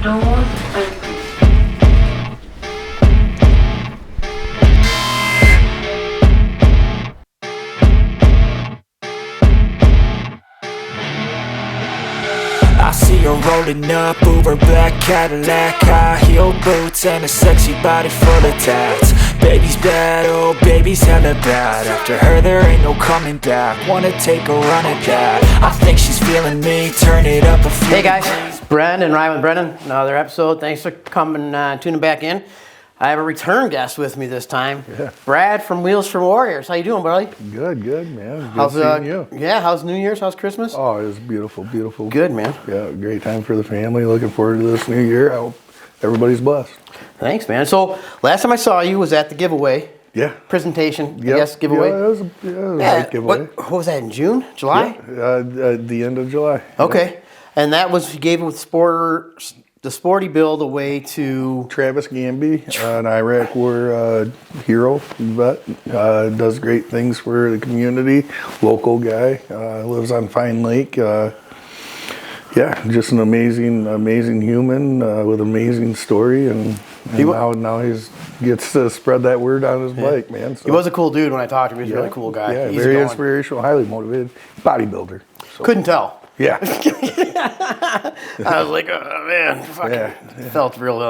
I see her rolling up, Uber black Cadillac, high heel boots and a sexy body full of tats. Baby's bad, oh baby's hella bad. After her there ain't no coming back. Wanna take a run at that. I think she's feeling me, turn it up a few. Hey guys, Bren and Ryan with Brennan, another episode. Thanks for coming, tuning back in. I have a return guest with me this time. Yeah. Brad from Wheels for Warriors. How you doing, buddy? Good, man. Good How's seeing you. Yeah, how's New Year's? How's Christmas? Oh, it was beautiful. Good, man. Yeah, great time for the family. Looking forward to this new year. I hope everybody's blessed. Thanks, man. So last time I saw you was at the giveaway. Yeah. Presentation, Yep. I guess, giveaway. Yeah, it was a great giveaway. What was that, in June? July? Yeah, the end of July. Okay. And that was, you gave it with the sporty build away to... Travis Gamby, an Iraq War hero, vet, does great things for the community, local guy, lives on Fine Lake. Yeah, just an amazing human with amazing story, and now he's gets to spread that word on his bike, man. So, he was a cool dude when I talked to him. He was a really cool guy. Yeah, Easy very going. inspirational, highly motivated, bodybuilder. So. Couldn't tell. Yeah. I was like, oh man, felt real,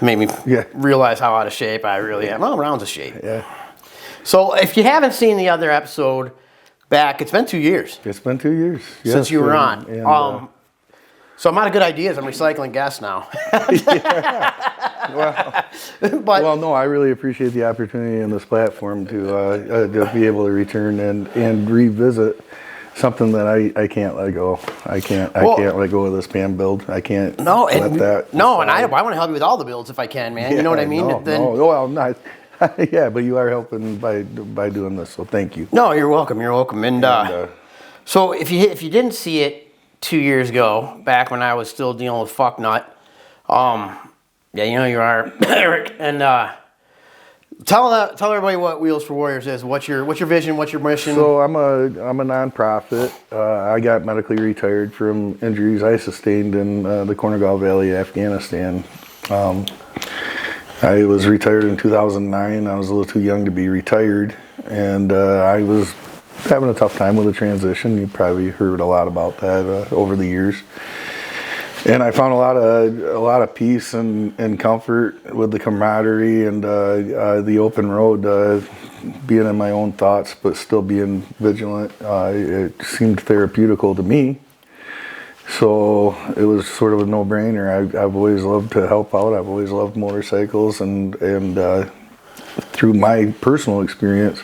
made me realize how out of shape I really am. Well, rounds of shape. Yeah. So if you haven't seen the other episode back, it's been 2 years. It's been 2 years. Since you were on. And, so I'm out of good ideas. I'm recycling guests now. Well, no, I really appreciate the opportunity and this platform to be able to return and revisit something that I can't let go. I can't let go of this pan build. I can't let that. No, and I want to help you with all the builds if I can, man. You know what I mean? Well, not. Yeah, but you are helping by doing this, so thank you. No, you're welcome. You're welcome. And so if you didn't see it 2 years ago, back when I was still dealing with fucknut, you know you are, Eric. And tell everybody what Wheels for Warriors is. What's your vision? What's your mission? So I'm a nonprofit. I got medically retired from injuries I sustained in the Korengal Valley, Afghanistan. I was retired in 2009. I was a little too young to be retired, and I was having a tough time with the transition. You probably heard a lot about that over the years. And I found a lot of peace and comfort with the camaraderie and the open road, being in my own thoughts but still being vigilant. It seemed therapeutical to me. So it was sort of a no-brainer. I've always loved to help out. I've always loved motorcycles, and through my personal experience,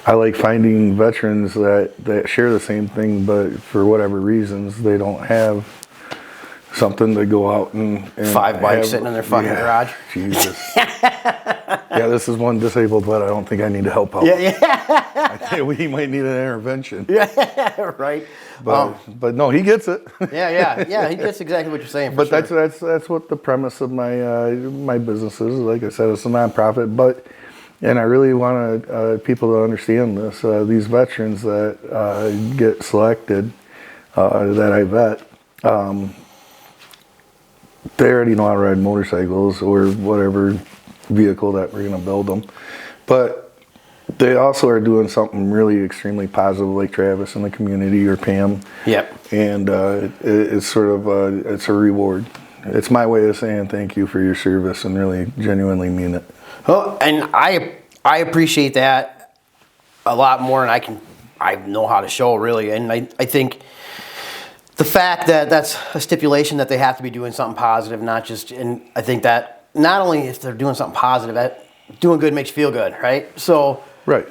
I like finding veterans that share the same thing, but for whatever reasons, they don't have something to go out and 5 bikes sitting in their fucking garage. Jesus. Yeah, this is one disabled vet I don't think I need to help out. Yeah. I think he might need an intervention. Yeah, right. But no, he gets it. Yeah. He gets exactly what you're saying. But that's what the premise of my business is. Like I said, it's a nonprofit, and I really want people to understand this. These veterans that get selected, that I vet, they already know how to ride motorcycles or whatever vehicle that we're going to build them. But they also are doing something really extremely positive, like Travis in the community or Pam. Yep. And it's sort of it's a reward. It's my way of saying thank you for your service and really genuinely mean it. Well, and I appreciate that a lot more, and I know how to show really, and I think the fact that that's a stipulation that they have to be doing something positive, not just, and I think that not only if they're doing something positive, that doing good makes you feel good, right? So right.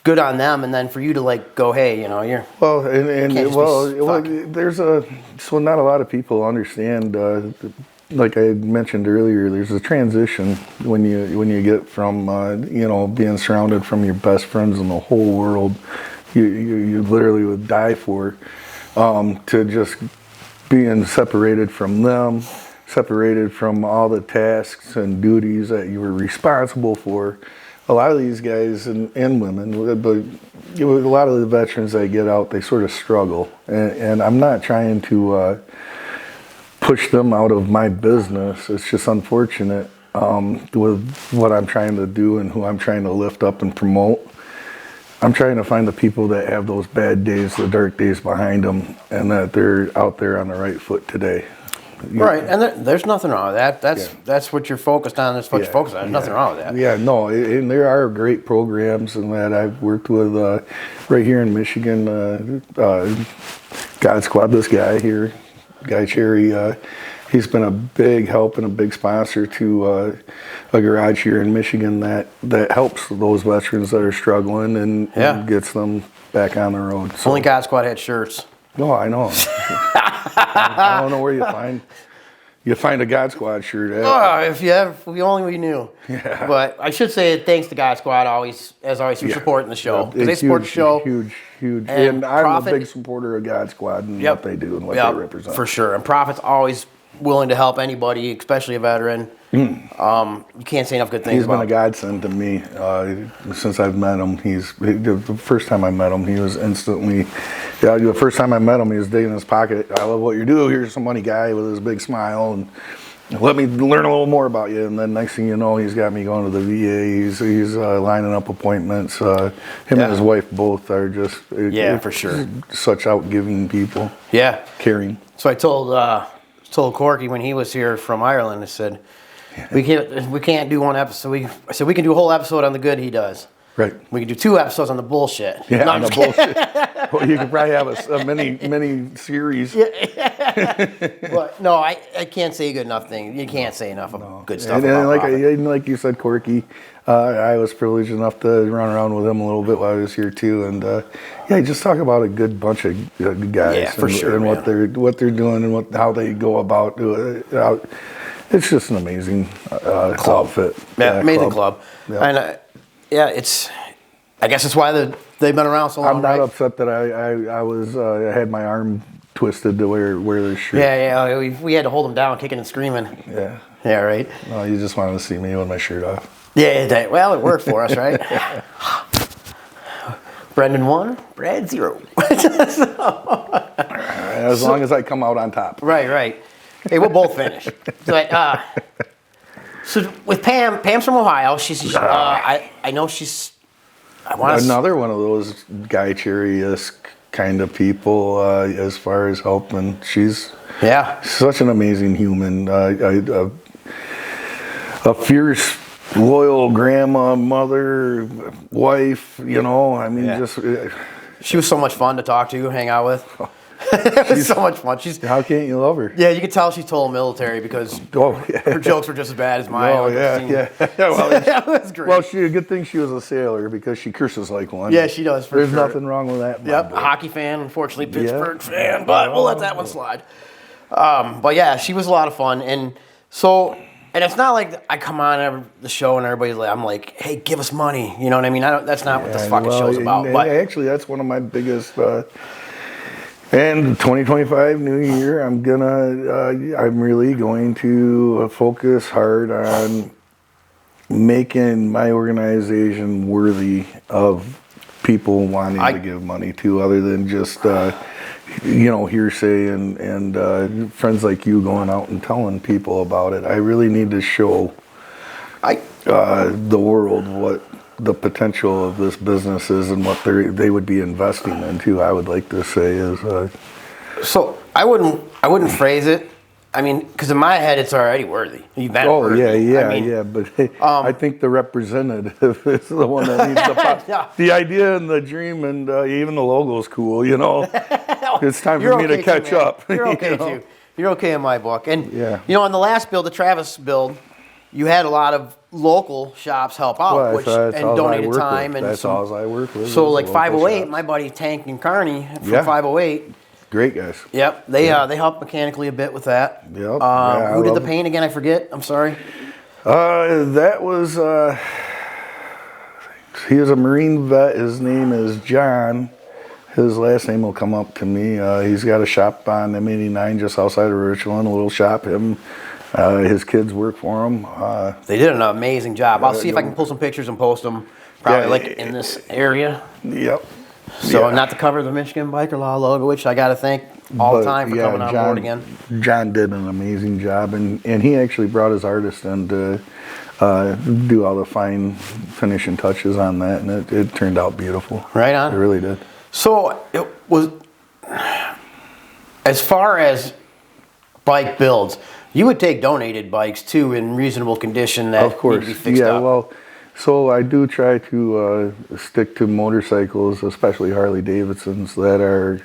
Good on them, and then for you to like go, hey, you know, you're well, so not a lot of people understand. Like I mentioned earlier, there's a transition when you get from being surrounded from your best friends in the whole world, you literally would die for, to just being separated from them, separated from all the tasks and duties that you were responsible for. A lot of these guys and women, but a lot of the veterans that get out, they sort of struggle. And I'm not trying to push them out of my business. It's just unfortunate with what I'm trying to do and who I'm trying to lift up and promote. I'm trying to find the people that have those bad days, the dark days behind them, and that they're out there on the right foot today. Right, and there's nothing wrong with that. That's what you're focused on. That's what you're focused on. There's nothing wrong with that. Yeah, no, and there are great programs and that I've worked with right here in Michigan. God Squad, this guy here, Guy Cherry, he's been a big help and a big sponsor to a garage here in Michigan that helps those veterans that are struggling and gets them back on the road. So, only God Squad had shirts. no, I know. I don't know where you find a God Squad shirt at. Oh, if we only knew. Yeah. But I should say thanks to God Squad as always for supporting the show. Because they support the show. Huge. And I'm a big supporter of God Squad and what they do and what they represent. For sure. And Prophet's always willing to help anybody, especially a veteran. You can't say enough good things about him. He's been a godsend to me since I've met him. The first time I met him, he was instantly. The first time I met him, he was digging in his pocket. I love what you do. Here's some money guy with his big smile, and let me learn a little more about you. And then next thing you know, he's got me going to the VA. He's lining up appointments. Him and his wife both are just for sure, such outgiving people. Yeah, caring. So I told Corky when he was here from Ireland, I said, we can't do one episode. I said we can do a whole episode on the good he does. Right. We can do 2 episodes on the bullshit. Yeah, on the bullshit. Well, you could probably have a mini series. But no, I can't say good enough thing. You can't say enough of good stuff. And like you said, Corky, I was privileged enough to run around with him a little bit while I was here too, and just talk about a good bunch of guys. Yeah, for sure, and what they're doing and how they go about doing it. It's just an amazing outfit. Yeah, amazing club. Yeah. And I guess it's why they've been around so long. I'm not upset that I had my arm twisted to wear this shirt. Yeah, we had to hold them down, kicking and screaming. Yeah, right. No, you just wanted to see me with my shirt off. Yeah, well, it worked for us, right? Brendan 1, Brad 0. As long as I come out on top. Right. Hey, we'll both finish. So with Pam's from Ohio. She's I know she's. Another one of those Guy Cherry-esque kind of people as far as helping. She's such an amazing human. A fierce, loyal grandma, mother, wife. Just. She was so much fun to talk to, hang out with. It was so much fun. How can't you love her? Yeah, you could tell she's total military because her jokes were just as bad as mine. Oh, yeah. Well, that was great. Well, a good thing she was a sailor because she curses like one. Yeah, she does, for There's sure. nothing wrong with that. Yep, a hockey fan, unfortunately Pittsburgh fan, but we'll let that one slide. But yeah, she was a lot of fun. And it's not like I come on the show and everybody's like, I'm like, hey, give us money. You know what I mean? That's not what this fucking show's about. But actually, that's one of my biggest... And 2025 new year, I'm really going to focus hard on making my organization worthy of people wanting to give money to, other than just hearsay and friends like you going out and telling people about it. I really need to show the world what the potential of this business is and what they would be investing into. I would like to say is. So I wouldn't phrase it. I mean, because in my head it's already worthy. But I think the representative is the one that needs the idea and the dream and even the logo's cool. It's time for me to catch up. You're okay too. You're okay in my book. And on the last build, the Travis build, you had a lot of local shops help out, and donated time. And that's all I work with. So like 508, shops. My buddy Tank and Carney from 508. Great guys. Yep, they helped mechanically a bit with that. Yep. Who did the paint again? I forget. I'm sorry. That was. He is a Marine vet. His name is John. His last name will come up to me. He's got a shop on M89 just outside of Richland. A little shop. His kids work for him. They did an amazing job. I'll see if I can pull some pictures and post them. Probably in this area. Yep. So Yeah. not to cover the Michigan Biker Law logo, which I got to thank all the But, time for coming on board again. John did an amazing job, and he actually brought his artist in to do all the fine finishing touches on that, and it turned out beautiful. Right on. It really did. So it was, as far as bike builds, you would take donated bikes too in reasonable condition that Of course. need to be fixed Yeah, up. well, so I do try to stick to motorcycles, especially Harley Davidsons that are,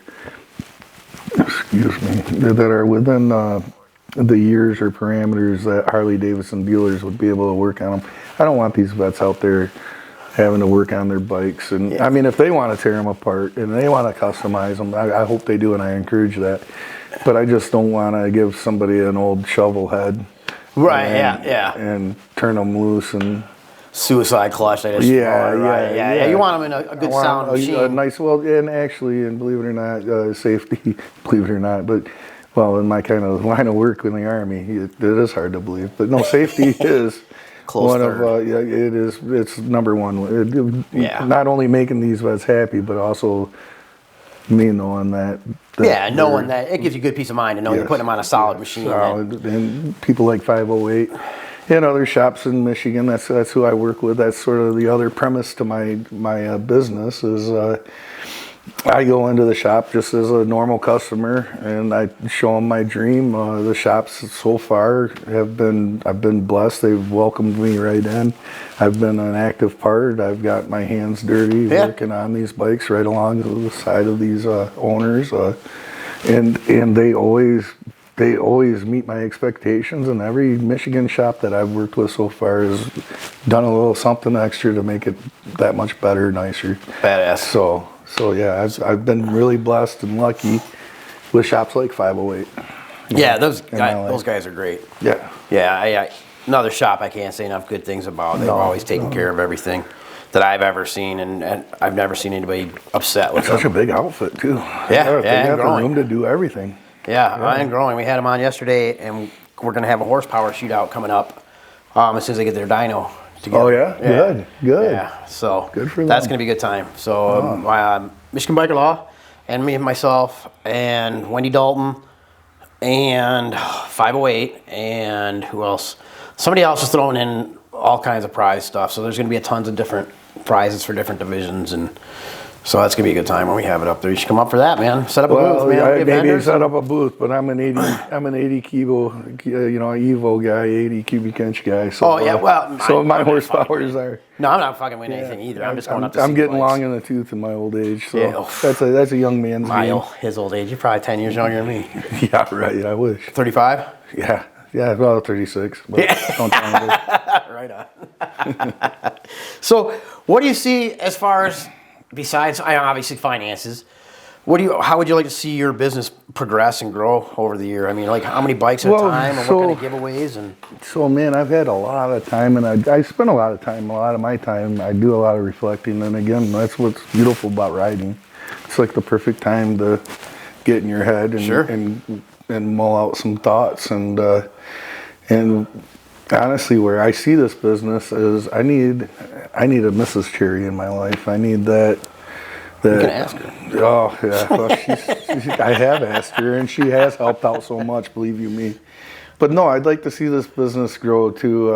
excuse me, that are within the years or parameters that Harley Davidson dealers would be able to work on them. I don't want these vets out there having to work on their bikes. And I mean, if they want to tear them apart and they want to customize them, I hope they do, and I encourage that. But I just don't want to give somebody an old shovel head. Right, and, yeah. And turn them loose and... Suicide clutch. They just yeah. You want them in a good sound machine. A nice, well, and actually, and believe it or not, safety, believe it or not, but, well, in my kind of line of work in the Army, it is hard to believe. But no, safety is Close one third. of, it is, it's number one. Yeah. Not only making these vets happy, but also me knowing that. Knowing that, it gives you good peace of mind to know you're putting them on a solid machine. Solid, and people like 508 and other shops in Michigan, that's who I work with. That's sort of the other premise to my business is I go into the shop just as a normal customer and I show them my dream. The shops so far I've been blessed. They've welcomed me right in. I've been an active part. I've got my hands dirty working on these bikes right along the side of these owners, and they always meet my expectations, and every Michigan shop that I've worked with so far has done a little something extra to make it that much better, nicer. Badass. So yeah, I've been really blessed and lucky with shops like 508. Yeah, those guys are great. Yeah. Yeah, another shop I can't say enough good things about. They've always taken care of everything that I've ever seen, and I've never seen anybody upset with Such a them. big outfit too. They got and the growing. room to do everything. Yeah, and growing. We had them on yesterday, and we're going to have a horsepower shootout coming up as soon as they get their dyno together. Oh yeah? Good. Yeah, so Good for that's them. going to be a good time. So Michigan Biker Law, and me and myself, and Wendy Dalton, and 508, and who else? Somebody else is throwing in all kinds of prize stuff. So there's going to be a tons of different prizes for different divisions, and so that's gonna be a good time when we have it up there. You should come up for that, man. Set up a booth, man. I Get maybe vendors. set up a booth, but I'm an 80 kilo, Evo guy, 80 cubic inch guy. So, so my horsepowers are. No, I'm not fucking winning anything either. I'm just going up to see I'm getting bikes. long in the tooth in my old age, so Yeah. that's a young man's game. His old age. You're probably 10 years younger than me. Yeah, right. I wish. 35? Yeah, well, 36. But don't tell me. Right on. So, what do you see as far as, besides obviously finances, how would you like to see your business progress and grow over the year? I mean, like how many bikes at a time, and what kind of giveaways? And So, man, I've had a lot of time, and I spend a lot of my time, I do a lot of reflecting, and again, that's what's beautiful about riding. It's like the perfect time to get in your head and mull out some thoughts, and honestly, where I see this business is I need a Mrs. Cherry in my life. I need that. you can ask her. Oh yeah, well, I have asked her, and she has helped out so much. Believe you me. But no, I'd like to see this business grow too.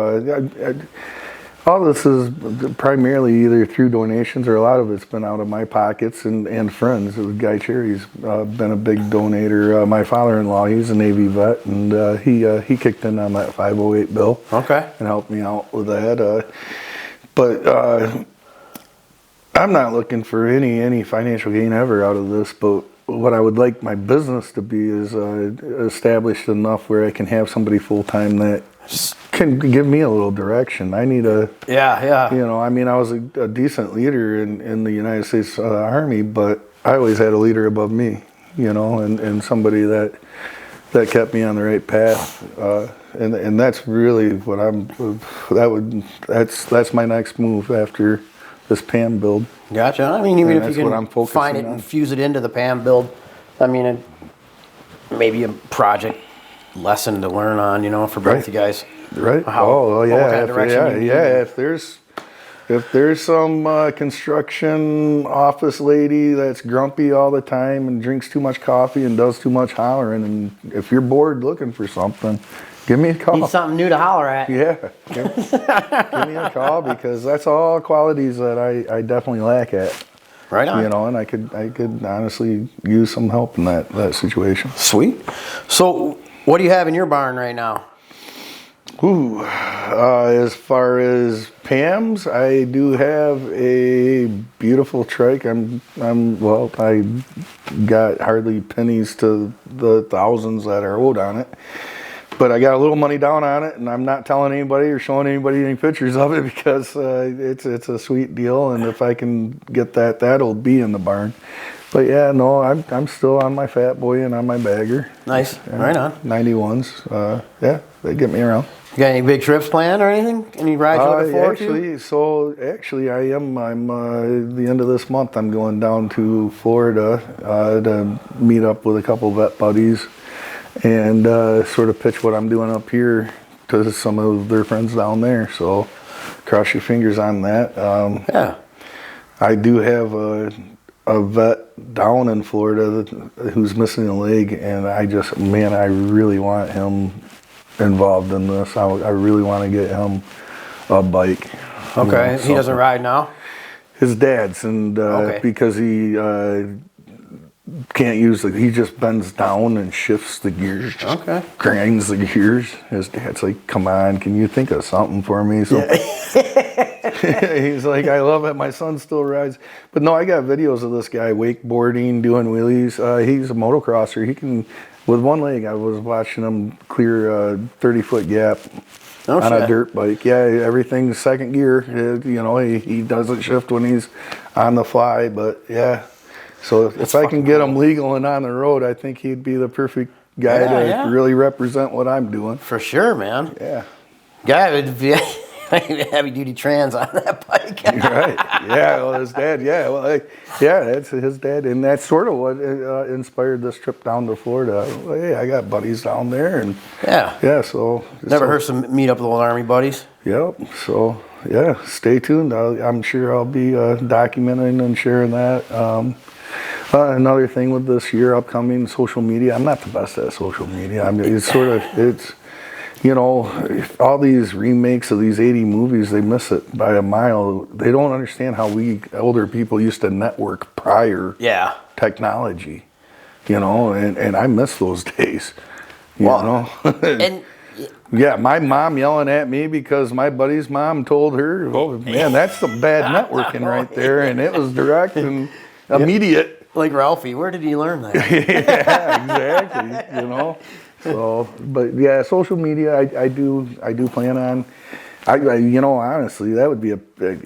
All this is primarily either through donations, or a lot of it's been out of my pockets and friends. Guy Cherry's been a big donator. My father-in-law, he's a Navy vet, and he kicked in on that 508 bill. Okay. And helped me out with that. But I'm not looking for any financial gain ever out of this. But what I would like my business to be is established enough where I can have somebody full-time that can give me a little direction. I need a... Yeah. I mean, I was a decent leader in the United States Army, but I always had a leader above me, and somebody that kept me on the right path. And that's really what that's my next move after this PAM build. Gotcha. I mean, even And if you that's what I'm can focusing find it on. and fuse it into the PAM build, I mean, maybe a project lesson to learn on, for both Right. you guys. Right. What kind of direction you need. If there's If there's some construction office lady that's grumpy all the time and drinks too much coffee and does too much hollering, and if you're bored looking for something, give me a call. Need something new to holler at. Yeah, give me a call, because that's all qualities that I definitely lack at. Right on. You know, and I could honestly use some help in that situation. Sweet. So, what do you have in your barn right now? Ooh, as far as Pam's, I do have a beautiful trike. I got hardly pennies to the thousands that are owed on it. But I got a little money down on it, and I'm not telling anybody or showing anybody any pictures of it, because it's a sweet deal, and if I can get that, that'll be in the barn. But yeah, no, I'm still on my Fat Boy and on my bagger. Nice, right on. 91s, yeah, they get me around. You got any big trips planned or anything? Any rides you're looking forward to? Actually, I'm the end of this month, I'm going down to Florida to meet up with a couple vet buddies, and sort of pitch what I'm doing up here to some of their friends down there. So cross your fingers on that. Yeah. I do have a vet down in Florida who's missing a leg, and I really want him involved in this. I really want to get him a bike. Okay, he doesn't ride now? His dad's, and because he can't use he just bends down and shifts the gears, grinds the gears. His dad's like, come on, can you think of something for me? So he's like, I love it, my son still rides. But no, I got videos of this guy wakeboarding, doing wheelies. He's a motocrosser. He can, with one leg, I was watching him clear a 30-foot gap on a dirt bike. Yeah, everything's second gear. You know, he doesn't shift when he's on the fly, but yeah. So if I can get him legal and on the road, I think he'd be the perfect guy to really represent what I'm doing. For sure, man. Yeah. Guy would be heavy duty trans on that bike. Right. Yeah. Well, his dad. Yeah. Well, that's his dad, and that's sort of what inspired this trip down to Florida. Well, hey, I got buddies down there, and yeah. So never heard some meet up with old Army buddies. Yep. So yeah, stay tuned. I'm sure I'll be documenting and sharing that. Another thing with this year upcoming, social media. I'm not the best at social media. I mean, it's you know, all these remakes of these 80 movies, they miss it by a mile. They don't understand how we older people used to network prior technology, you know, and I miss those days, you know. And yeah, my mom yelling at me because my buddy's mom told her, oh man, that's some bad networking right there, and it was direct and immediate. Like Ralphie, where did he learn that? Yeah, exactly. You know, so but yeah, social media. I do plan on. You know, honestly, that would be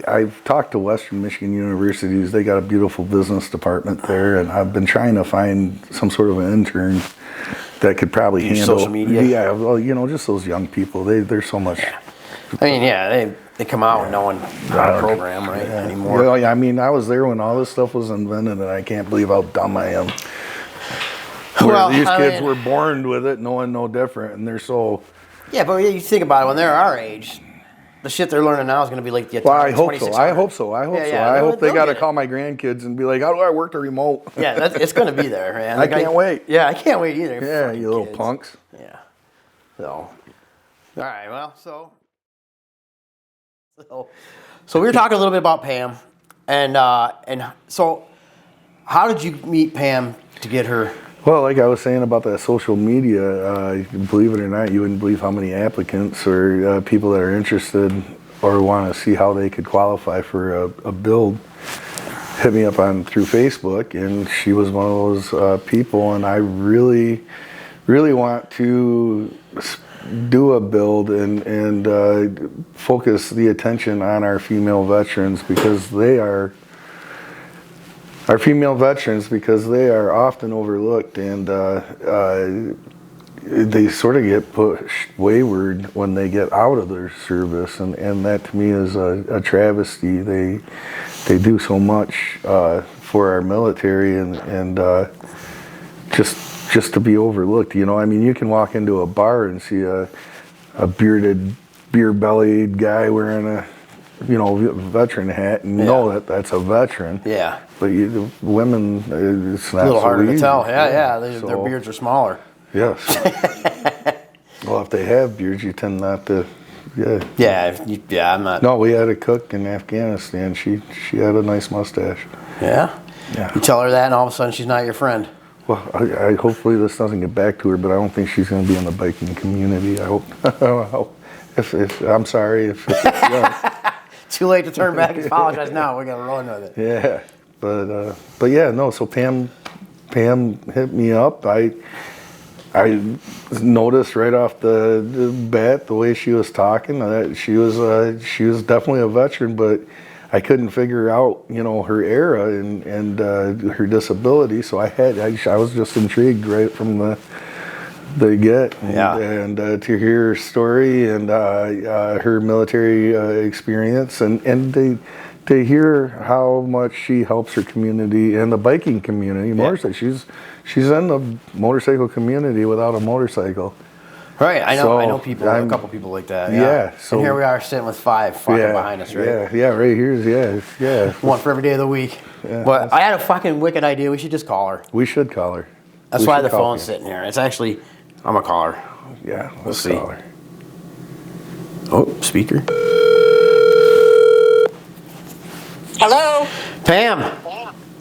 I've talked to Western Michigan universities. They got a beautiful business department there, and I've been trying to find some sort of an intern that could probably handle social media. Yeah, well, you know, just those young people. They're so much. I mean, yeah, they come out knowing how to program anymore. Well, I mean, I was there when all this stuff was invented, and I can't believe how dumb I am. Well, these kids were born with it, knowing no different, and they're so. Yeah, but you think about it, when they're our age, the shit they're learning now is going to be like the. Well, I hope so. I hope they got to call my grandkids and be like, "How do I work the remote?" Yeah, it's going to be there, man. I can't wait. Yeah, I can't wait either. Yeah, you little punks. Yeah. So, all right. Well, So we were talking a little bit about Pam, and so how did you meet Pam to get her? Well, like I was saying about that social media, believe it or not, you wouldn't believe how many applicants or people that are interested or want to see how they could qualify for a build hit me up through Facebook, and she was one of those people, and I really, really want to do a build and focus the attention on our female veterans because they are often overlooked, and they sort of get pushed wayward when they get out of their service, and that to me is a travesty. They do so much for our military, and just to be overlooked, you know. I mean, you can walk into a bar and see a bearded, beer-bellied guy wearing veteran hat and know that that's a veteran. Yeah. But the women, it's not A little so harder to easy. tell. Yeah. Their beards are smaller. Yes. Well, if they have beards, you tend not to. Yeah. Yeah. I'm not. No, we had a cook in Afghanistan. She had a nice mustache. Yeah. Yeah. You tell her that, and all of a sudden she's not your friend. Well, I hopefully this doesn't get back to her, but I don't think she's going to be in the biking community. I hope. If I'm sorry if it's Too late to turn back and apologize now. We're gonna run with it. Yeah, but yeah, no. So Pam hit me up. I noticed right off the bat the way she was talking that she was definitely a veteran, but I couldn't figure out her era and her disability. So I was just intrigued right from the get and to hear her story and her military experience and to hear how much she helps her community and the biking community. She's in the motorcycle community without a motorcycle. Right, I know people, a couple people like that. Yeah. So and here we are sitting with 5 fucking behind us, right? Yeah, right here's One for every day of the week. Yeah, but I had a fucking wicked idea. We should just call her. We should call her. That's why the phone's sitting here. It's actually, I'm gonna call her. Yeah, We'll see. Call her. Oh, speaker. Hello? Pam.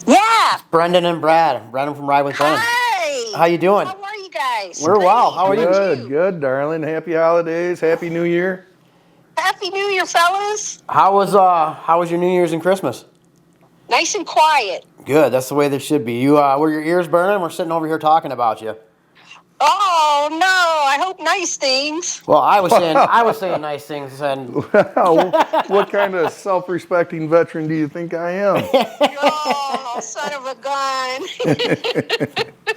Yeah. Brendan and Brad. Brendan from Ride with Brendan. Hi. How you doing? How are you guys? We're well. How are you? Good, darling. Happy holidays. Happy New Year. Happy New Year, fellas. How was your New Year's and Christmas? Nice and quiet. Good. That's the way they should be. Were your ears burning? We're sitting over here talking about you. Oh, no. I hope nice things. Well, I was saying nice things, and What kind of self-respecting veteran do you think I am? Oh, son of a gun.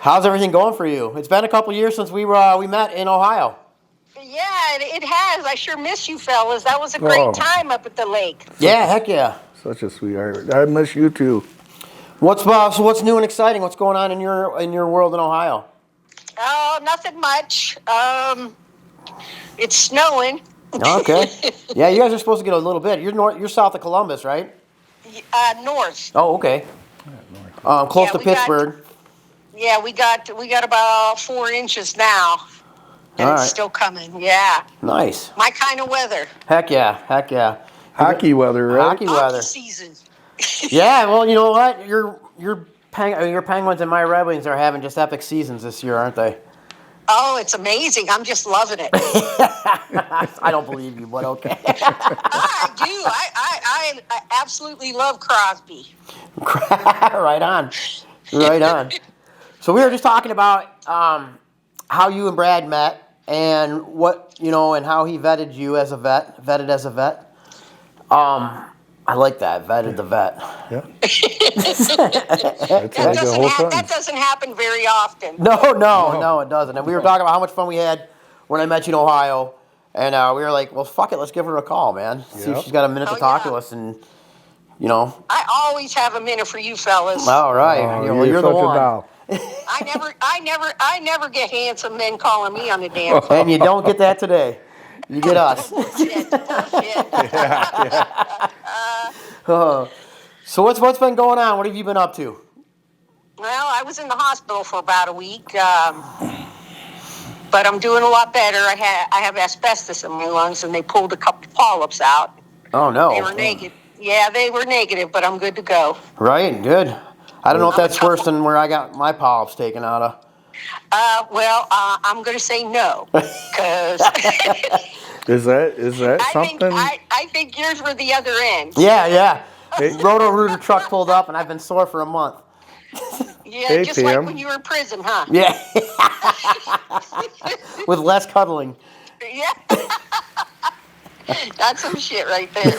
how's everything going for you? It's been a couple years since we met in Ohio. Yeah, it has. I sure miss you, fellas. That was a great time up at the lake. Yeah, heck yeah. Such a sweetheart. I miss you too. What's new and exciting? What's going on in your world in Ohio? Oh, nothing much. It's snowing. Okay. Yeah, you guys are supposed to get a little bit. You're south of Columbus, right? North. Oh, okay. Close to Pittsburgh. We got about 4 inches now. And All it's right. still coming. Yeah. Nice. My kind of weather. Heck yeah. Hockey weather, right? Hockey weather. Hockey season. Yeah, well, you know what? Your Penguins and my Red Wings are having just epic seasons this year, aren't they? Oh, it's amazing. I'm just loving it. I don't believe you, but okay. I do. I absolutely love Crosby. Right on. So we were just talking about how you and Brad met and and how he vetted you as a vet. I like that. Vetted the vet. Yeah. That doesn't happen very often. No, it doesn't. And we were talking about how much fun we had when I met you in Ohio, and we were like, well, fuck it, let's give her a call, man. See if she's got a minute to talk to us, and I always have a minute for you fellas. All right, you're the such one. a doll. I never get handsome men calling me on the damn phone. And you don't get that today. You get us. Bullshit. So what's been going on? What have you been up to? Well, I was in the hospital for about a week, but I'm doing a lot better. I have asbestos in my lungs, and they pulled a couple polyps out. Oh no. They were negative. Yeah, they were negative, but I'm good to go. Right, good. I don't know if that's worse than where I got my polyps taken out of. I'm going to say no, because Is that something? I think yours were the other end. Yeah. Roto-Rooter truck pulled up, and I've been sore for a month. Yeah, Hey, just Pam. like when you were in prison, huh? Yeah. With less cuddling. Yeah. That's some shit right there.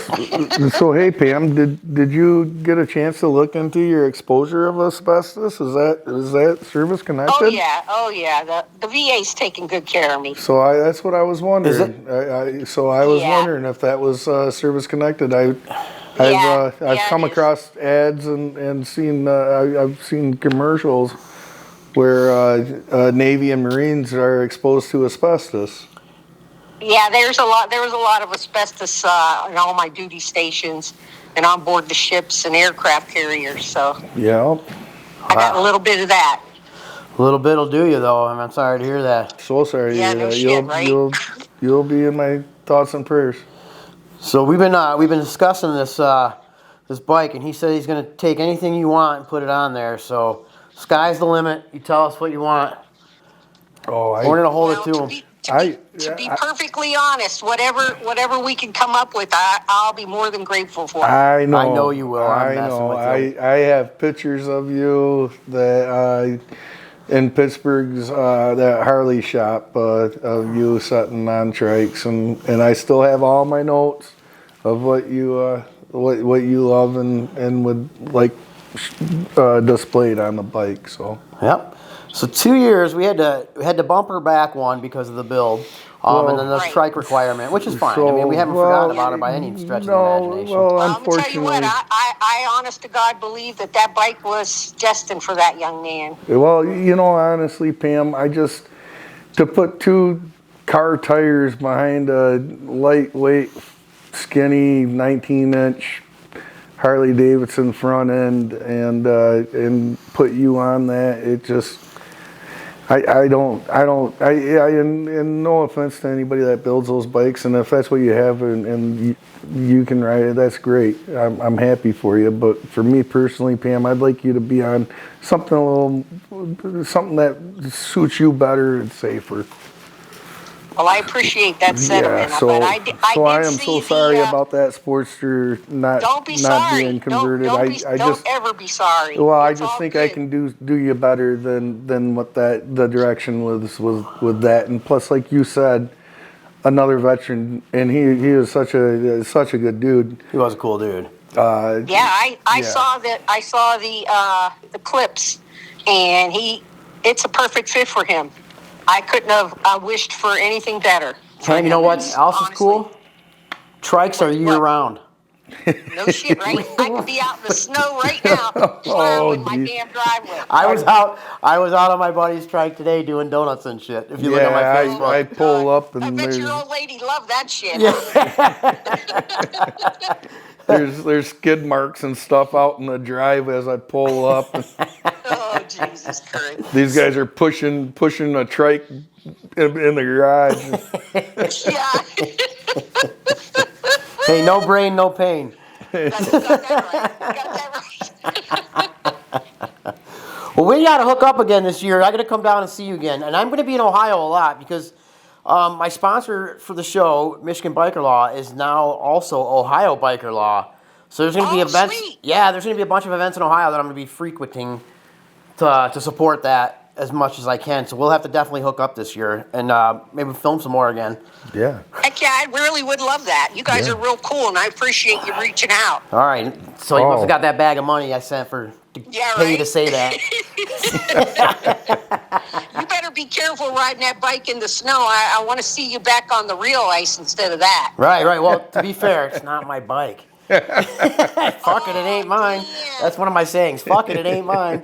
So hey Pam, did you get a chance to look into your exposure of asbestos? Is that service connected? Oh yeah. The VA's taking good care of me. So that's what I was wondering. Is I was Yeah. wondering if that was service connected. I've come it is. across ads and seen I've seen commercials where Navy and Marines are exposed to asbestos. Yeah, there was a lot of asbestos in all my duty stations and on board the ships and aircraft carriers. So Yeah. I got a little bit of that. A little bit will do you, though. I'm sorry to hear that. So sorry to Yeah, hear no that. shit, right? You'll be in my thoughts and prayers. So we've been discussing this bike, and he said he's going to take anything you want and put it on there. So sky's the limit. You tell us what you want. Oh, We're going to hold it Well, to him. to be perfectly honest, whatever we can come up with, I'll be more than grateful for. I know. I know you will. I'm I messing know. with you. I have pictures of you that in Pittsburgh's that Harley shop of you sitting on trikes, and I still have all my notes of what you what you love and would like displayed on the bike. So Yep. So 2 years we had to bump her back one because of the build, and then the Right. trike requirement, which is fine. I mean, we haven't forgotten about her by any stretch of the imagination. Well, I'm gonna tell you what, unfortunately, I honest to God believe that bike was destined for that young man. well, honestly, Pam, to put two car tires behind a lightweight, skinny 19-inch Harley Davidson front end and put you on that, it just. And no offense to anybody that builds those bikes, and if that's what you have and you can ride it, that's great. I'm happy for you. But for me personally, Pam, I'd like you to be on something that suits you better and safer. Well, I appreciate that sentiment, Yeah, so but I am so sorry about that Sportster not Don't be not sorry. being converted. Don't ever be sorry. Well, I It's just all think I good. can do you better than what the direction was with that, and plus, like you said, another veteran, and he is such a good dude. He was a cool dude. Yeah, I Yeah. saw that. I saw the clips, and it's a perfect fit for him. I couldn't have wished for anything better. And you know what else is Honestly. cool? Trikes are year round. No shit, right? I could be out in the snow right now, plowing my geez. damn driveway. I was out on my buddy's trike today doing donuts and shit. If you look at my Facebook. I pull up and I bet there's your old lady loved that shit. there's skid marks and stuff out in the drive as I pull up. Oh, Jesus Christ. These guys are pushing a trike in the garage. Yeah. Hey, no brain, no pain. Got that right. Well, we got to hook up again this year. I got to come down and see you again, and I'm going to be in Ohio a lot because my sponsor for the show, Michigan Biker Law, is now also Ohio Biker Law. So there's going to be events. Sweet. Yeah, there's going to be a bunch of events in Ohio that I'm going to be frequenting to support that as much as I can. So we'll have to definitely hook up this year and maybe film some more again. Yeah. Heck yeah, I really would love that. You guys are real cool, and I appreciate you reaching out. All right. So you must have got that bag of money I sent to Yeah, pay you right. to say that. You better be careful riding that bike in the snow. I want to see you back on the real ice instead of that. Right. Well, to be fair, it's not my bike. Fuck it ain't mine. damn. That's one of my sayings. Fuck it ain't mine.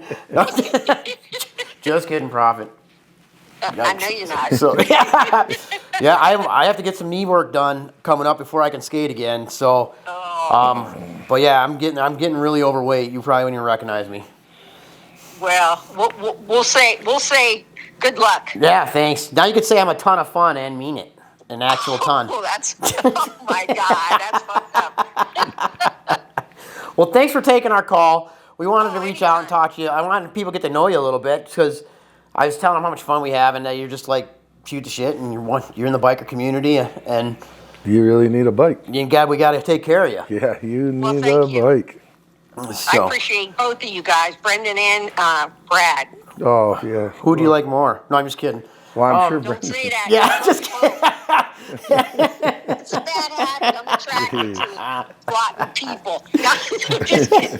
Just kidding, Prophet. I know you're not. So yeah, I have to get some knee work done coming up before I can skate again. So, but yeah, I'm getting really overweight. You probably wouldn't even recognize me. Well, we'll say good luck. Yeah, thanks. Now you could say I'm a ton of fun and mean it, an actual ton. Oh, oh my God, that's fucked up. Well, thanks for taking our call. We wanted to reach out and talk to you. I wanted people to get to know you a little bit because I was telling them how much fun we have and that you're just like shoot the shit and you're in the biker community and You really need a bike. we got to take care of you. Yeah, you Well, need thank a you. bike. I So, appreciate both of you guys, Brendan and Brad. Oh yeah. who do you like more? No, I'm just kidding. Well, I'm sure. Don't say that. Yeah, just kidding. It's a bad habit. I'm attracted to rotten people. Just kidding.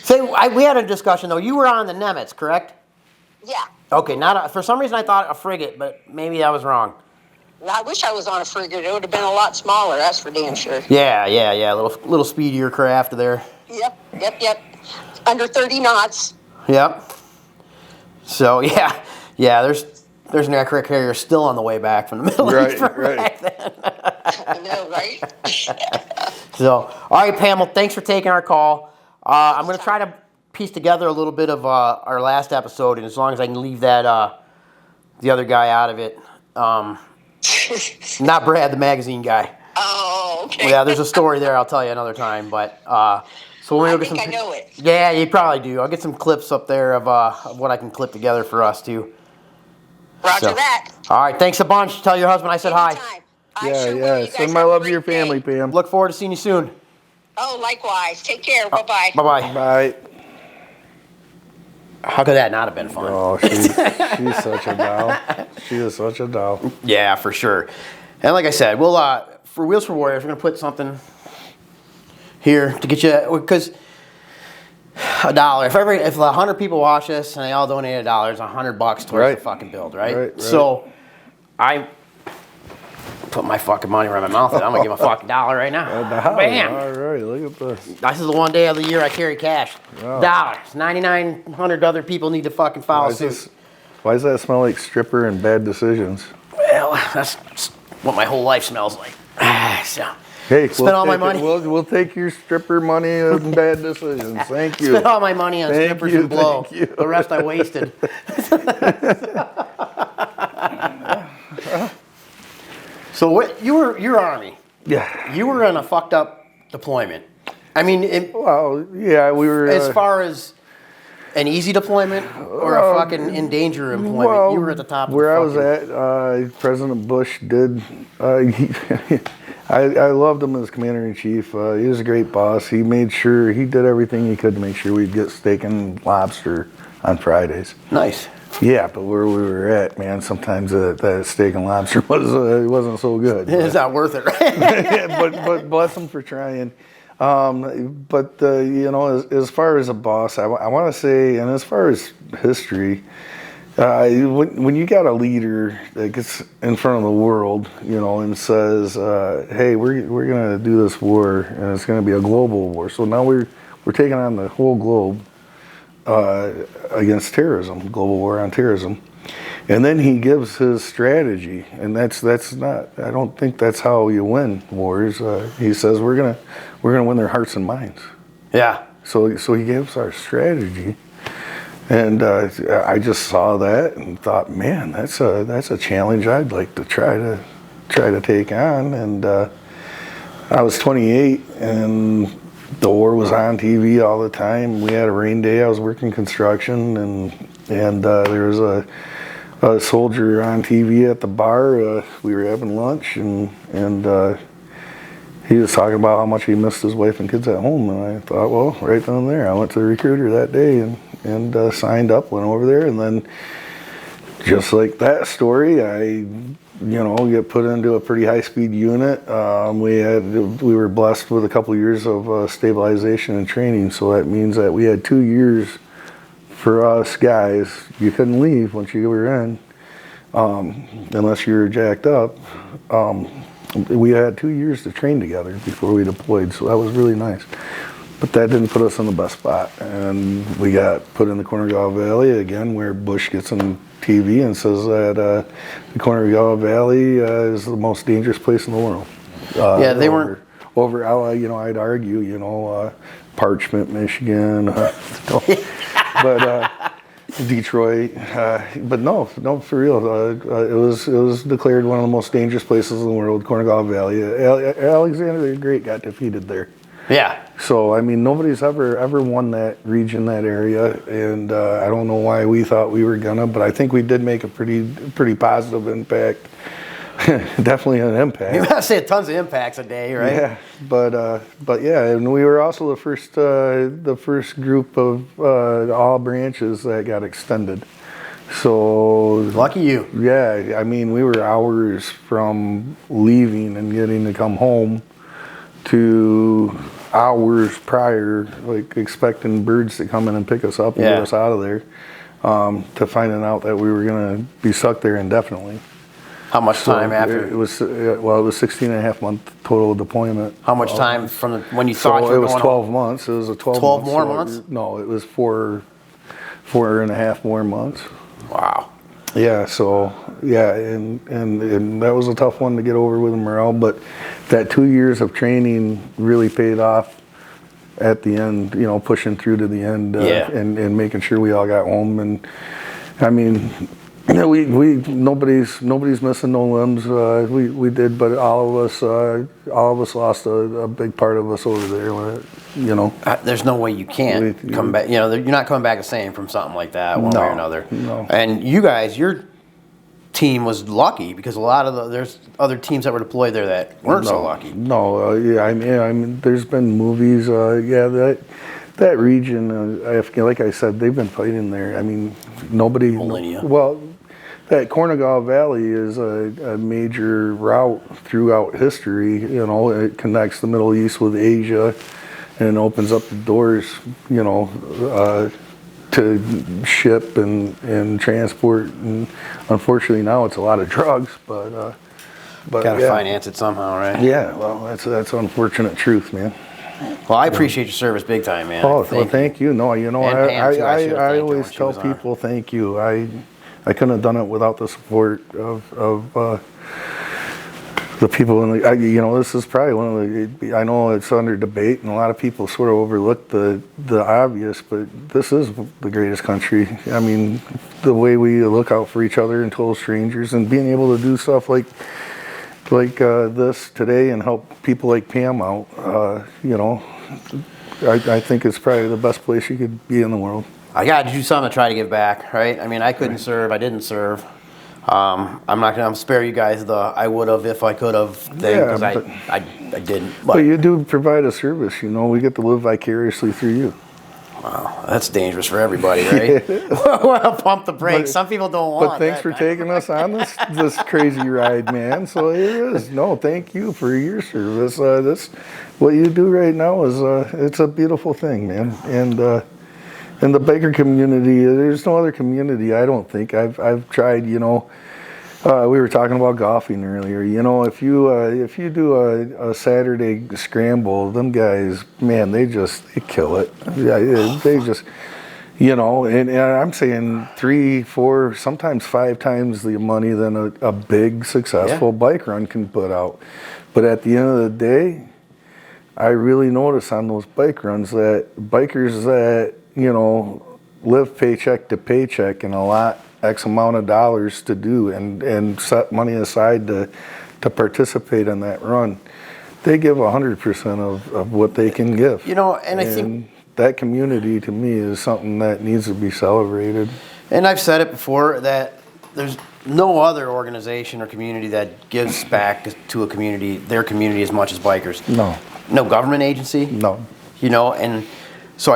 Say, we had a discussion though. You were on the Nemetz, correct? Yeah. Okay, for some reason I thought a frigate, but maybe I was wrong. I wish I was on a frigate. It would have been a lot smaller. That's for damn sure. Yeah, little speedier craft there. Yep. Under 30 knots. Yep. So yeah. There's there's an aircraft carrier still on the way back from the Middle East from back then. I know, right? So, all right, Pamela, thanks for taking our call. I'm going to try to piece together a little bit of our last episode, and as long as I can leave that the other guy out of it, not Brad, the magazine guy. Oh, okay. Yeah, there's a story there. I'll tell you another time. But so we'll get some. I know it. Yeah, you probably do. I'll get some clips up there of what I can clip together for us too. Roger that. All right, thanks a bunch. Tell your husband I said hi. Anytime. I Yeah, sure will. yeah. You guys Send my have a love to great your family, day. Pam. Look forward to seeing you soon. Oh, likewise. Take care. Bye-bye. Bye bye. Bye. How could that not have been fun? Oh, she's such a doll. She is such a doll. Yeah, for sure. And like I said, we'll for Wheels for Warriors, we're gonna put something here to get you, because $1. If 100 people watch this and they all donate $1, it's $100 towards Right. the fucking build, right? Right. So I put my fucking money where my mouth is. I'm gonna give him a fucking $1 right now. Bam! All right, look at this. This is the one day of the year I carry cash. Wow. $1. 9,900 other people need to fucking follow suit. Why does that smell like stripper and bad decisions? Well, that's what my whole life smells like. So. Hey, Spend all my money. We'll take your stripper money and bad decisions. Thank you. Spent all my money on Thank strippers you, and blow. thank you. The rest I wasted. So what? You're Army. Yeah. You were on a fucked up deployment. I mean, Well, yeah, we were. as far as an easy deployment or a fucking in danger employment, you were at the top. Where I of the was at, President Bush did. I loved him as commander in chief. He was a great boss. He made sure he did everything he could to make sure we'd get steak and lobster on Fridays. Nice. Yeah, but where we were at, man, sometimes that steak and lobster wasn't so good. It's not worth it, right? but bless him for trying. You know, as far as a boss, I want to say, and as far as history, when you got a leader that gets in front of the world, you know, and says, "Hey, we're gonna do this war, and it's gonna be a global war." So now we're taking on the whole globe against terrorism, global war on terrorism. And then he gives his strategy, and that's not. I don't think that's how you win wars. He says we're gonna win their hearts and minds. Yeah. So he gives our strategy, and I just saw that and thought, man, that's a challenge I'd like to try to take on. And I was 28, and the war was on TV all the time. We had a rain day. I was working construction, and there was a soldier on TV at the bar. We were having lunch, and he was talking about how much he missed his wife and kids at home. And I thought, well, right down there. I went to the recruiter that day and signed up, went over there, and then just like that story, I get put into a pretty high-speed unit. We were blessed with a couple years of stabilization and training, so that means that we had 2 years. For us guys, you couldn't leave once you were in, unless you were jacked up. We had 2 years to train together before we deployed, so that was really nice. But that didn't put us in the best spot, and we got put in the Corner Valley again, where Bush gets on TV and says that the Corner Valley is the most dangerous place in the world. Yeah, they weren't over. I'd argue, Parchment, Michigan. But Detroit, but no, for real. It was declared one of the most dangerous places in the world. Corner Valley. Alexander the Great got defeated there. Yeah. So I mean, nobody's ever won that region, that area, and I don't know why we thought we were gonna, but I think we did make a pretty positive impact. Definitely an impact. You gotta say tons of impacts a day, right? Yeah, but yeah, and we were also the first group of all branches that got extended. So lucky you. Yeah, I mean, we were hours from leaving and getting to come home to hours prior, like expecting birds to come in and pick us up and get us out of there, to finding out that we were gonna be stuck there indefinitely. How much time after? It was 16 and a half month total deployment. How much time from when you thought you were it was going 12 home? months. It was a 12 more months? No, it was four and a half more months. Wow. Yeah, so yeah, and that was a tough one to get over with morale, but that 2 years of training really paid off at the end. You know, pushing through to the end, Yeah. and making sure we all got home. And I mean, yeah, we nobody's missing no limbs. We did, but all of us lost a big part of us over there. You know, There's no way you can't come back. You know, you're not coming back the same from something like that, one way or another. No. And you guys, your team was lucky because a lot of there's other teams that were deployed there that weren't so lucky. No, yeah, I mean, there's been movies. That region. Like I said, they've been fighting there. I mean, nobody. Millennia. Well, that Korenegaw Valley is a major route throughout history. You know, it connects the Middle East with Asia, and opens up the doors. You know. To ship and transport, and unfortunately now it's a lot of drugs, but Got to finance it somehow, right? Yeah, well, that's unfortunate truth, man. Well, I appreciate your service big time, man. Oh, well, thank you. No, you know, And Pam, too. I should've I thanked her always when she tell was on. people thank you. I couldn't have done it without the support of the people in the. You know, this is probably one of the. I know it's under debate, and a lot of people sort of overlook the obvious, but this is the greatest country. I mean, the way we look out for each other and total strangers, and being able to do stuff like this today and help people like Pam out. You know, I think it's probably the best place you could be in the world. I got to do something to try to give back, right? I mean, I couldn't serve. I didn't serve. I'm not going to spare you guys the I would have if I could have thing because I didn't. But you do provide a service, you know. We get to live vicariously through you. Wow, that's dangerous for everybody, right? Well, pump the brakes. Some people don't want. But thanks for taking us on this crazy ride, man. So it is. No, thank you for your service. This what you do right now is it's a beautiful thing, man. And in the biker community, there's no other community. I don't think I've tried. You know, we were talking about golfing earlier. You know, if you do a Saturday scramble, them guys, man, they kill it. Yeah, they just, you know, and I'm saying 3, 4, sometimes 5 times the money than a big successful bike run can put out. But at the end of the day, I really notice on those bike runs that bikers that, you know, live paycheck to paycheck and a lot X amount of dollars to do and set money aside to participate in that run, they give 100% of what they can give. You know, and I think that community to me is something that needs to be celebrated. And I've said it before that there's no other organization or community that gives back to a community, their community, as much as bikers. No government agency. No. You know, and so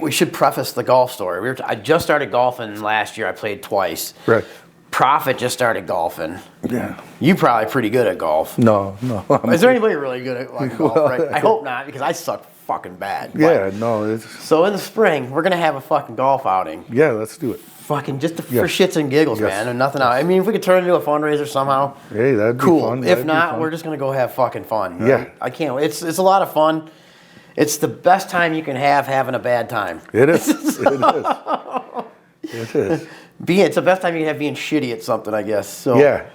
we should preface the golf story. I just started golfing last year. I played twice. Right. Prophet just started golfing. Yeah. You probably pretty good at golf. No. Is there anybody really good at golf? Right? I hope not, because I suck fucking bad. Yeah, no. So in the spring, we're gonna have a fucking golf outing. Yeah, let's do it. Fucking just for shits and giggles, man, and nothing else. I mean, if we could turn it into a fundraiser somehow, hey, that'd be cool. fun. If not, we're just gonna go have fucking fun. Right? Yeah. I can't. It's a lot of fun. It's the best time you can have having a bad time. It is. It is. It is. It's the best time you can have being shitty at something, I guess. So Yeah.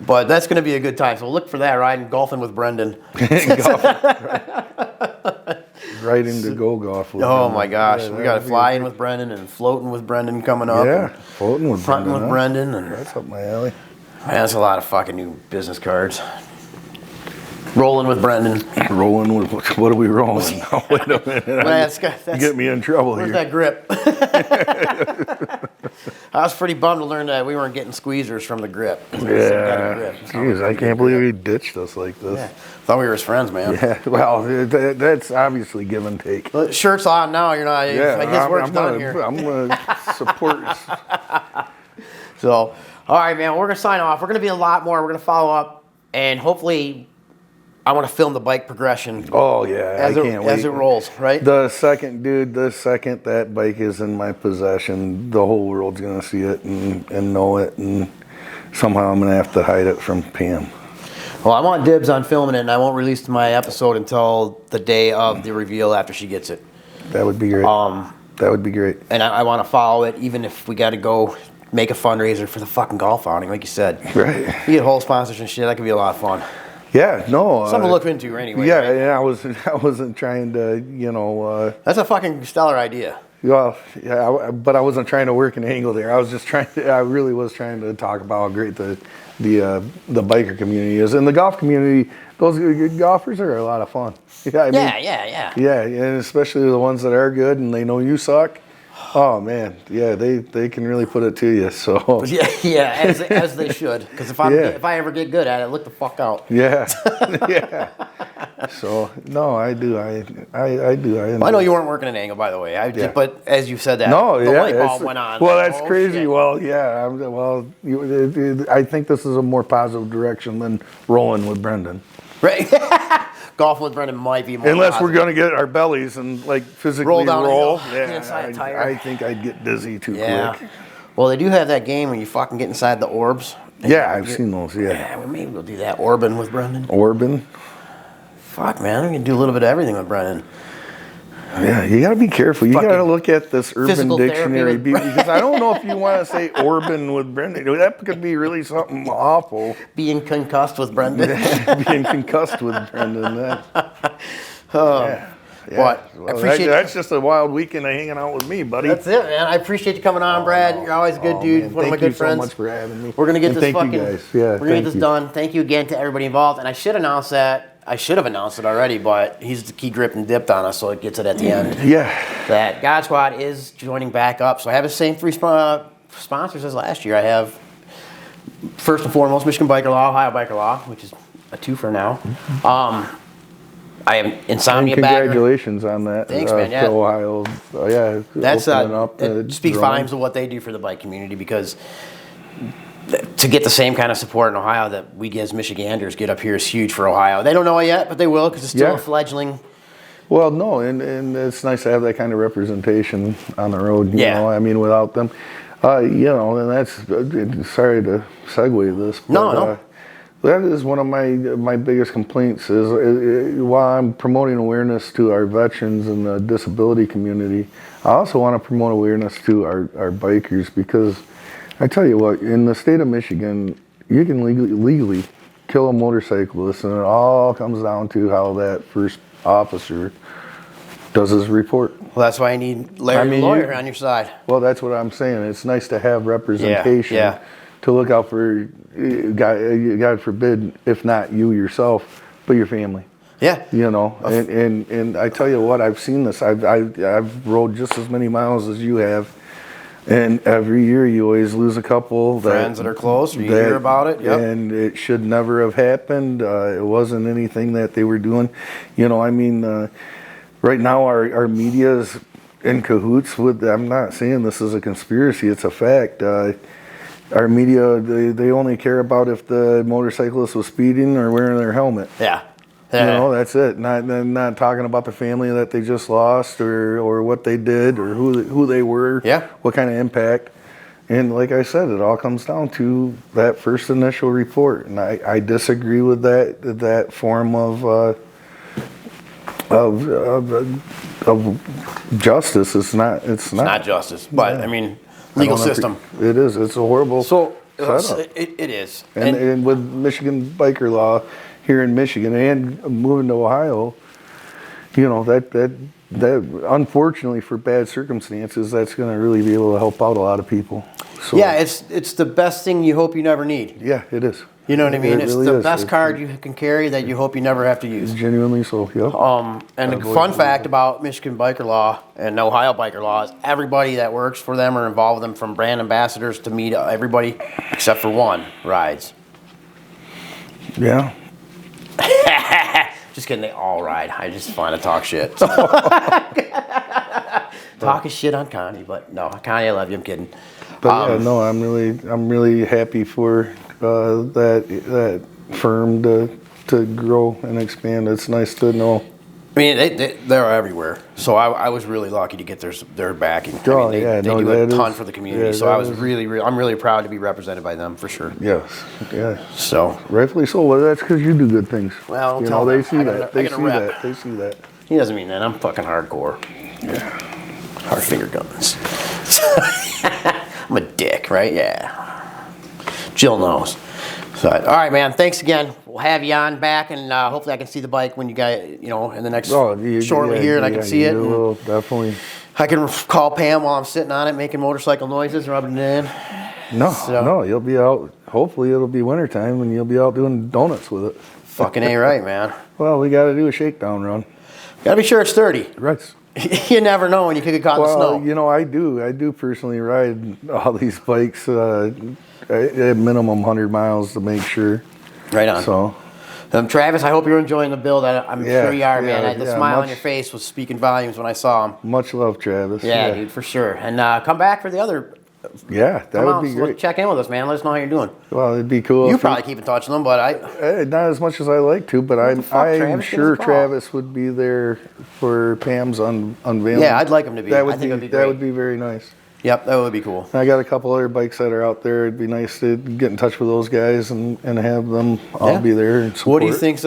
But that's going to be a good time. So look for that, riding golfing with Brendan. Right into go golf. With Oh him. my gosh, Yeah, we got that'd be flying with Brendan and floating with Brendan coming up. Yeah, and floating with fronting Brendan, with huh? Brendan, and That's up my alley. man, that's a lot of fucking new business cards. Rolling with Brendan. Rolling with what are we rolling? No, wait a minute. That's You get me in trouble Where's here. that grip? I was pretty bummed to learn that we weren't getting squeezers from the grip. Yeah. Grip. Jeez, I can't believe he ditched us like this. Yeah. Thought we were his friends, man. Yeah, well, that's obviously give and take. Well, shirt's on now. You're not. Yeah, his work's done here. I'm gonna support. So, all right, man. We're gonna sign off. We're gonna be a lot more. We're gonna follow up, and hopefully, I want to film the bike progression. Oh yeah, I can't wait. As it rolls, right? The second that bike is in my possession, the whole world's gonna see it and know it, and somehow I'm gonna have to hide it from Pam. Well, I want dibs on filming it, and I won't release my episode until the day of the reveal after she gets it. That would be great. That would be great. And I want to follow it, even if we got to go make a fundraiser for the fucking golf outing, like you said. Right. You get whole sponsors and shit. That could be a lot of fun. Yeah, no. Something to look into anyway. Yeah, right? yeah. I wasn't trying to, you know. That's a fucking stellar idea. Well, yeah, but I wasn't trying to work an angle there. I was just trying to. I really was trying to talk about how great the biker community is, and the golf community. Those golfers are a lot of fun. Yeah, I mean, Yeah. yeah, and especially the ones that are good and they know you suck. Oh man, yeah, they can really put it to you. So yeah, as they should. Because if I ever get good at it, look the fuck out. yeah, yeah. So no, I do. I do. I know you weren't working an angle, by the way. But as you said that, no, the yeah, light bulb went on. Well, like, that's oh, crazy. shit. Well, yeah. I think this is a more positive direction than rolling with Brendan. Right. Golf with Brendan might be more Unless positive. we're gonna get our bellies and like physically Roll down a hill, Yeah, get inside a tire. I think I'd get dizzy too Yeah. quick. Well, they do have that game where you fucking get inside the orbs. Yeah, I've seen those. Yeah. Yeah, well, maybe we'll do that. Orbin with Brendan. Orban. Fuck, man. I'm going to do a little bit of everything with Brendan. Yeah, you got to be careful. You got to look at this Urban physical therapy Dictionary with because I don't know if you want to say Orban with Brendan. That could be really something awful. Being concussed with Brendan. Being concussed with Brendan. Yeah. What? Well, I appreciate that's just a wild weekend of hanging out with me, buddy. That's it, man. I appreciate you coming on, Brad. You're always a good dude. Man, One of my thank you good friends. so much for having me. We're gonna get And this thank fucking. you guys. Yeah, we're gonna get thank this you. done. Thank you again to everybody involved. And I should announce that. I should have announced it already, but he's the key grip and dipped on us, so it gets it at the end. Yeah. That God Squad is joining back up. So I have the same three sponsors as last year. I have first and foremost Michigan Biker Law, Ohio Biker Law, which is a two for now. I am Insomnia Bagger. Congratulations on that. Thanks, man. Yeah. To Ohio. Yeah. That's opening up, it speaks drawing. volumes of what they do for the bike community because to get the same kind of support in Ohio that we as Michiganders get up here is huge for Ohio. They don't know it yet, but they will because it's still Yeah. a fleggling. Well, no, and it's nice to have that kind of representation on the road. You know, I mean, without them, you know, and that's sorry to segue this. But, No. That is one of my biggest complaints is while I'm promoting awareness to our veterans and the disability community, I also want to promote awareness to our bikers because I tell you what, in the state of Michigan, you can legally kill a motorcyclist, and it all comes down to how that first officer does his report. Well, that's why I need Larry, the lawyer, on your side. Well, that's what I'm saying. It's nice to have representation to look out for, God forbid, if not you yourself, but your family. Yeah. You know, and I tell you what, I've seen this. I've rode just as many miles as you have. And every year you always lose a couple. Friends that are close, or you hear about it. Yep. And it should never have happened. It wasn't anything that they were doing. You know, I mean, right now our media is in cahoots with, I'm not saying this is a conspiracy, it's a fact. Our media, they only care about if the motorcyclist was speeding or wearing their helmet. Yeah. You know, that's it. Not talking about the family that they just lost or what they did or who they were. Yeah. What kind of impact. And like I said, it all comes down to that first initial report. And I disagree with that form of justice. It's not Justice, but I mean, legal system. It is. It's a horrible So setup. it is. And with Michigan biker law here in Michigan and moving to Ohio, you know, that unfortunately for bad circumstances, that's going to really be able to help out a lot of people. So, yeah, it's the best thing you hope you never need. yeah, it is. You know what I mean? It It's really the is. best card you can carry that you hope you never have to use. Genuinely so, yeah. And the fun fact about Michigan Biker Law and Ohio Biker Law is everybody that works for them or involved with them, from brand ambassadors to me to everybody except for one, rides. Yeah. Just kidding, they all ride. I just find to talk shit. Talking shit on Connie, but no, Connie, I love you. I'm kidding. But yeah, no, I'm really happy for that firm to grow and expand. It's nice to know. I mean, they're everywhere. So I was really lucky to get their backing. I Oh, mean, yeah, they no, do a that ton is- for the community. yeah, So that I was is- I'm really proud to be represented by them for sure. Yes, yeah. So Rightfully so. Well, that's because you do good things. Well, you tell know, they them. see I gotta- that. I They gotta see rep. that. They see that. he doesn't mean that. I'm fucking hardcore. Yeah. Hard finger guns. I'm a dick. Right? Yeah. Jill knows. So, all right, man. Thanks again. We'll have you on back, and hopefully I can see the bike when you guys, you know, in the next shortly here, and I can see it. Will, definitely. I can call Pam while I'm sitting on it, making motorcycle noises, rubbing it in. No, you'll be out. Hopefully, it'll be wintertime, and you'll be out doing donuts with it. Fucking A right, man. Well, we got to do a shakedown run. Got to be sure it's sturdy. Right. You never know when you could get caught in the snow. Well, you know, I do personally ride all these bikes at minimum 100 miles to make sure. Right on. So, Travis, I hope you're enjoying the build. I'm sure you are, man. The smile on much, your face was speaking volumes when I saw him. Much love, Travis. Yeah, dude, for sure. And come back for the other. Yeah, that would be great. Check in with us, man. Let us know how you're doing. Well, it'd be cool. You probably keep in touch with them, but not as much as I like to, but I'm sure Travis would be there for Pam's unveiling. Yeah, I'd like him to be. That I think it'd be great. That would be very nice. Yep, that would be cool. I got a couple other bikes that are out there. It'd be nice to get in touch with those guys and have them all be there and support. What do you think's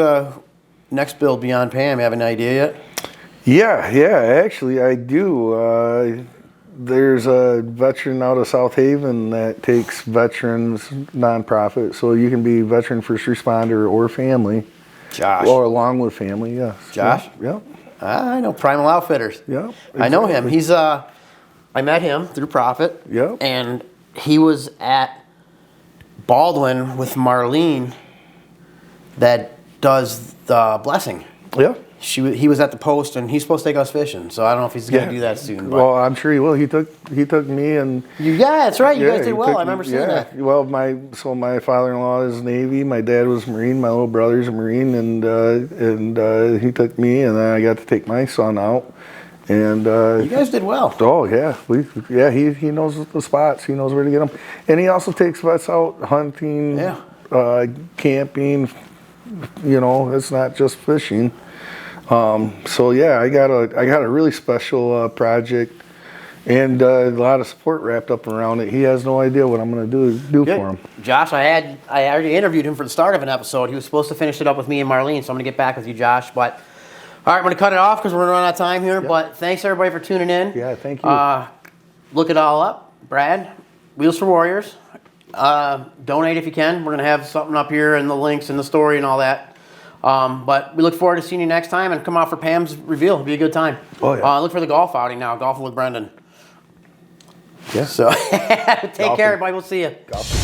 next build beyond Pam? You have an idea yet? Yeah, actually I do. There's a veteran out of South Haven that takes veterans nonprofit, so you can be veteran first responder or family. Josh. Or along with family, yes. Josh? Yep. I know Primal Outfitters. Yep. Exactly. I know him. He's I met him through Profit. Yep. And he was at Baldwin with Marlene that does the blessing. Yeah. He was at the post, and he's supposed to take us fishing. So I don't know if he's going to do that soon. But. Well, I'm sure he will. He took me and. Yeah, that's right. You guys did well. I remember seeing that. Well, my father-in-law is Navy. My dad was Marine. My little brother's a Marine, and he took me, and then I got to take my son out. And you guys did well. Oh yeah, he knows the spots. He knows where to get them, and he also takes vets out hunting, camping. You know, it's not just fishing. So yeah, I got a really special project, and a lot of support wrapped up around it. He has no idea what I'm going to do for him. Josh, I already interviewed him for the start of an episode. He was supposed to finish it up with me and Marlene, so I'm going to get back with you, Josh. But all right, I'm going to cut it off because we're running out of time here. Yep. But thanks everybody for tuning in. Yeah, thank you. Look it all up, Brad. Wheels for Warriors. Donate if you can. We're going to have something up here and the links and the story and all that. But we look forward to seeing you next time, and come out for Pam's reveal. It'll be a good time. Oh, yeah. Look for the golf outing now, golfing with Brendan. Yeah. So take care, everybody. We'll see you. Golfing.